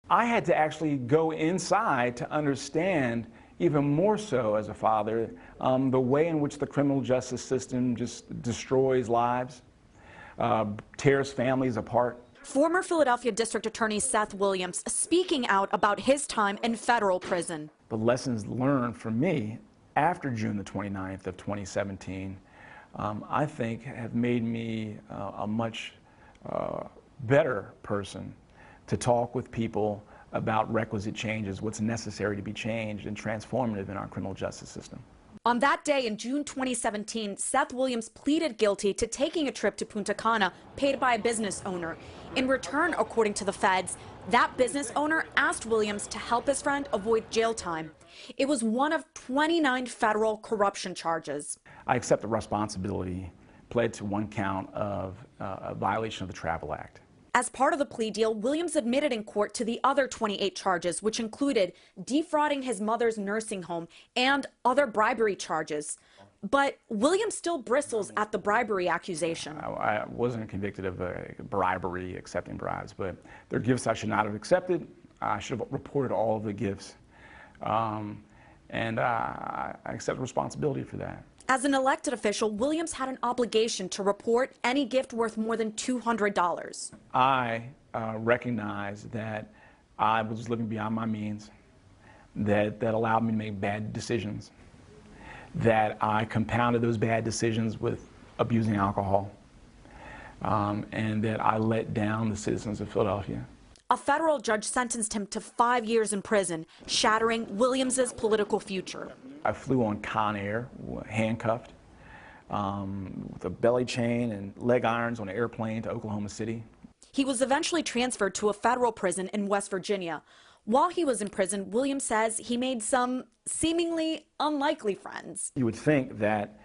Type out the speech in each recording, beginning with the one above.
I had to actually go inside to understand, even more so as a father, the way in which the criminal justice system just destroys lives, tears families apart. Former Philadelphia District Attorney Seth Williams speaking out about his time in federal prison. The lessons learned for me after June the 29th of 2017, I think have made me a much better person to talk with people about requisite changes, what's necessary to be changed and transformative in our criminal justice system. On that day in June 2017, Seth Williams pleaded guilty to taking a trip to Punta Cana paid by a business owner. In return, according to the feds, that business owner asked Williams to help his friend avoid jail time. It was one of 29 federal corruption charges. I accept the responsibility, pled to one count of a violation of the Travel Act. As part of the plea deal, Williams admitted in court to the other 28 charges, which included defrauding his mother's nursing home and other bribery charges. But Williams still bristles at the bribery accusation. I wasn't convicted of bribery, accepting bribes, but there are gifts I should not have accepted. I should have reported all of the gifts. And I accept responsibility for that. As an elected official, Williams had an obligation to report any gift worth more than $200. I recognize that I was living beyond my means, that allowed me to make bad decisions, that I compounded those bad decisions with abusing alcohol, and that I let down the citizens of Philadelphia. A federal judge sentenced him to 5 years in prison, shattering Williams's political future. I flew on Con Air, handcuffed, with a belly chain and leg irons on an airplane to Oklahoma City. He was eventually transferred to a federal prison in West Virginia. While he was in prison, Williams says he made some seemingly unlikely friends. You would think that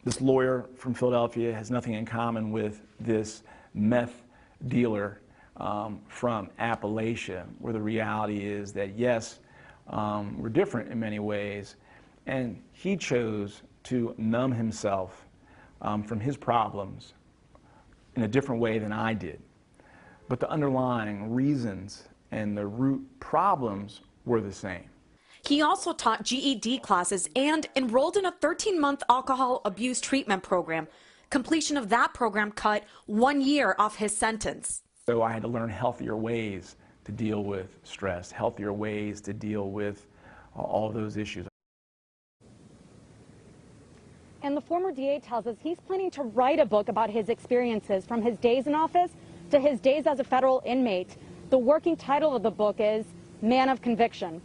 this lawyer from Philadelphia has nothing in common with this meth dealer from Appalachia, where the reality is that, yes, we're different in many ways, and he chose to numb himself from his problems in a different way than I did. But the underlying reasons and the root problems were the same. He also taught GED classes and enrolled in a 13-month alcohol abuse treatment program. Completion of that program cut 1 year off his sentence. So I had to learn healthier ways to deal with stress, healthier ways to deal with all those issues. And the former DA tells us he's planning to write a book about his experiences from his days in office to his days as a federal inmate. The working title of the book is Man of Conviction.